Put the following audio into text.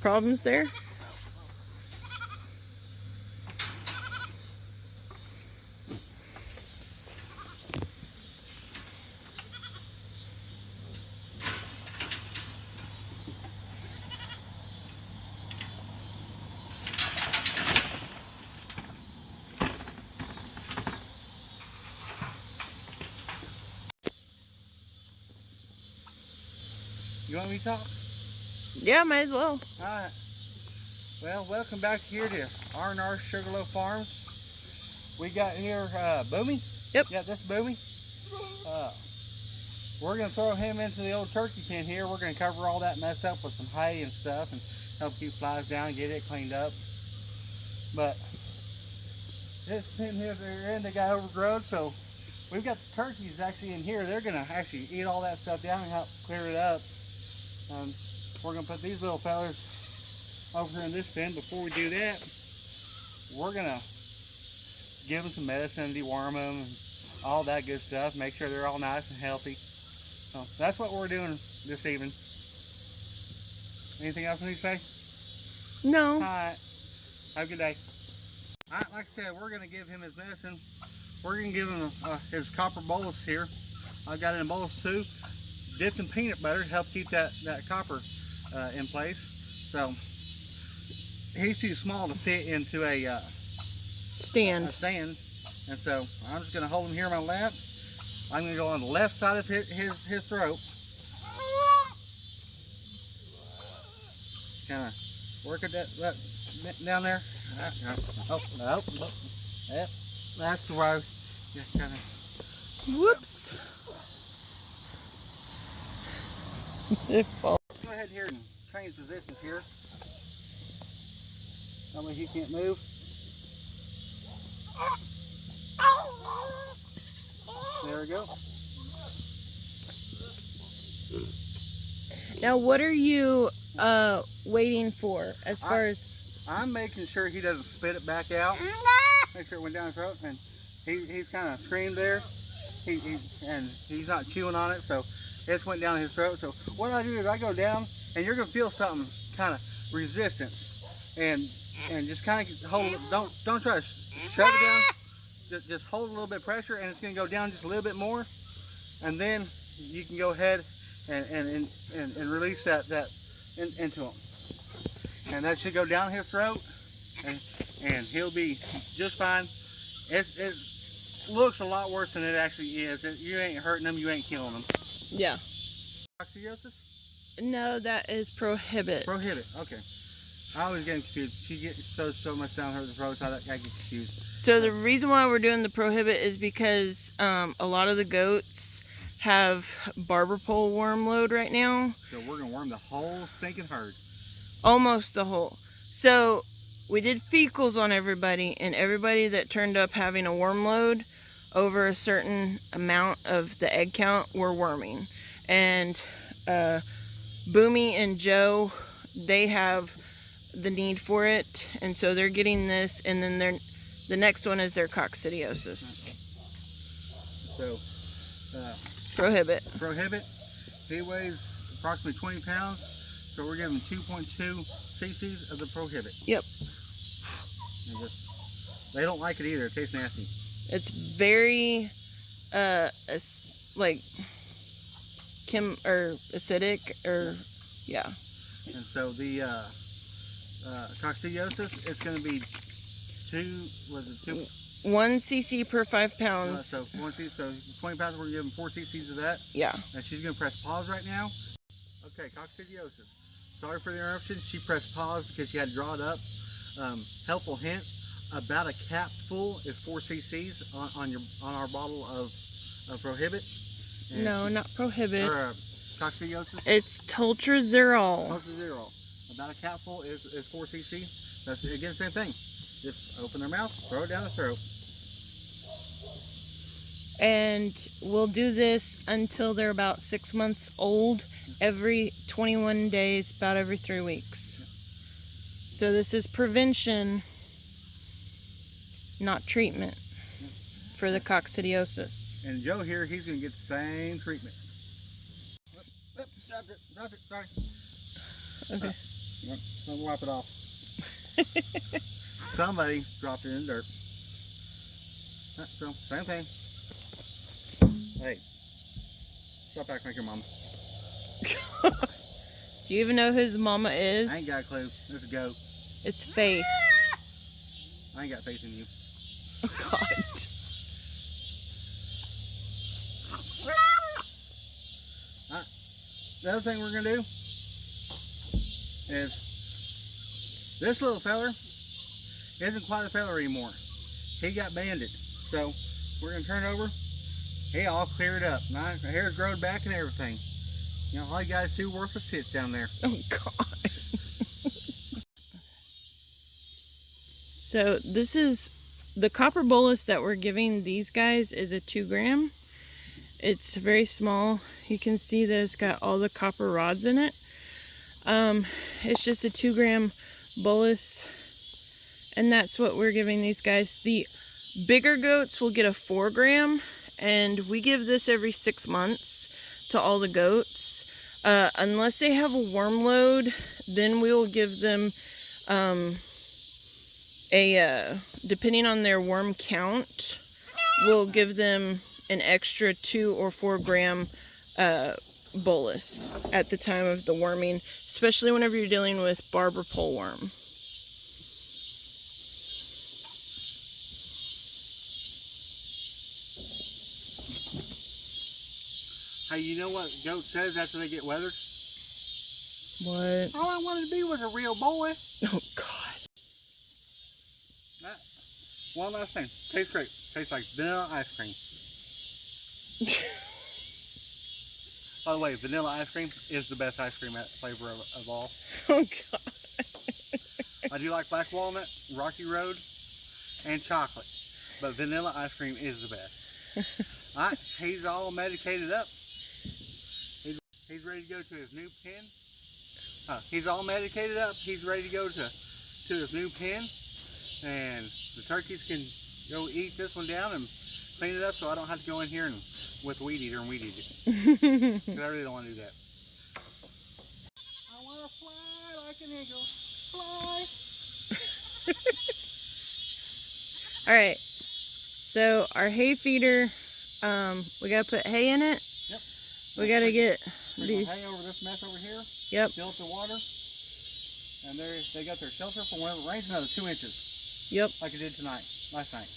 problems there? You want me to talk? Yeah, might as well. Alright. Well, welcome back here to R&R Sugarloaf Farms. We got here Boomy. Yep. Yeah, this Boomy. We're going to throw him into the old turkey pen here. We're going to cover all that mess up with some hay and stuff and help keep flies down and get it cleaned up. But this pen here they're in, they got overgrown, so we've got the turkeys actually in here. They're going to actually eat all that stuff down and help clear it up. We're going to put these little fellas over here in this pen. Before we do that, we're going to give them some medicine, deworm them, and all that good stuff. Make sure they're all nice and healthy. So that's what we're doing this evening. Anything else you need to say? No. Alright. Have a good day. Alright, like I said, we're going to give him his medicine. We're going to give him his copper bolus here. I've got it in bolus too. Dipped in peanut butter to help keep that copper in place. So he's too small to fit into a stand. And so I'm just going to hold him here in my lap. I'm going to go on the left side of his throat. Kind of work it that down there. Oh, no. Yep, that's the way. Just kind of. Whoops. It falls. Go ahead here and change positions here. That way he can't move. There we go. Now, what are you waiting for as far as? I'm making sure he doesn't spit it back out. Make sure it went down his throat, and he's kind of screamed there. And he's not chewing on it, so it went down his throat. So what I do is I go down, and you're gonna feel something kind of resistance, and just kind of hold it. Don't try to shove it down. Just hold a little bit of pressure, and it's gonna go down just a little bit more, and then you can go ahead and release that into him, and that should go down his throat, and he'll be just fine. It looks a lot worse than it actually is. You ain't hurting them, you ain't killing them. Yeah. Coccidiosis? No, that is prohibit. Prohibit. Okay. I always get confused. She gets so much down her throat, so I get confused. So the reason why we're doing the prohibit is because a lot of the goats have barber pole worm load right now. So we're gonna worm the whole stinking herd. Almost the whole. So we did fecals on everybody, and everybody that turned up having a worm load over a certain amount of the egg count were worming. And Boomy and Joe, they have the need for it, and so they're getting this, and then the next one is their coccidiosis. So prohibit. He weighs approximately 20 pounds, so we're giving 2.2 cc's of the prohibit. Yep. They don't like it either. It tastes nasty. It's very like acidic, or yeah. And so the coccidiosis, it's going to be 1 cc per 5 pounds. So 1 cc, so 20 pounds, we're giving 4 cc's of that. Yeah. And she's going to press pause right now. Okay, coccidiosis. Sorry for the interruption. She pressed pause because she had to draw it up. Helpful hint: about a cap full is 4 cc's on our bottle of prohibit. And no, not prohibit. Or coccidiosis. It's Toltrazerol. Toltrazerol. About a capful is 4 cc. That's again same thing. Just open their mouth, throw it down the throat. And we'll do this until they're about 6 months old, every 21 days, about every 3 weeks. So this is prevention, not treatment for the coccidiosis. And Joe here, he's going to get the same treatment. Drop it, sorry. Okay. Let me wipe it off. Somebody dropped it in the dirt. So, same thing. Hey, stop acting like your mama. Do you even know who his mama is? I ain't got a clue. Let's go. It's Faith. I ain't got faith in you. Oh, God. The other thing we're gonna do is this little feller isn't quite a feller anymore. He got banded. So we're gonna turn it over. He all cleared up. Now the hair's grown back and everything. You know, all you guys do worthless shit down there. Oh, God. So this is the copper bolus that we're giving these guys is a 2 gram. It's very small. You can see that it's got all the copper rods in it. It's just a 2 gram bolus, and that's what we're giving these guys. The bigger goats will get a 4 gram, and we give this every 6 months to all the goats. Unless they have a worm load, then we will give them depending on their worm count, we'll give them an extra 2 or 4 gram bolus at the time of the worming, especially whenever you're dealing with barber pole worm. Hey, you know what goat says after they get weathered? What? All I wanted to be was a real boy. Oh, God. One last thing. Tastes great. Tastes like vanilla ice cream. By the way, vanilla ice cream is the best ice cream flavor of all. Oh, God. I do like black walnut, Rocky Road, and chocolate. But vanilla ice cream is the best. Alright, he's all medicated up. He's ready to go to his new pen. He's all medicated up. He's ready to go to his new pen. And the turkeys can go eat this one down and clean it up so I don't have to go in here and with weed eater and weed eat it. Because I really don't want to do that. I want to fly like an eagle. Fly. Alright, so our hay feeder, we gotta put hay in it. Yep. We gotta get these. Hay over this mess over here. Yep. Fill up the water. And they got their shelter for whenever it rains another 2 inches. Yep. Like it did tonight, last night.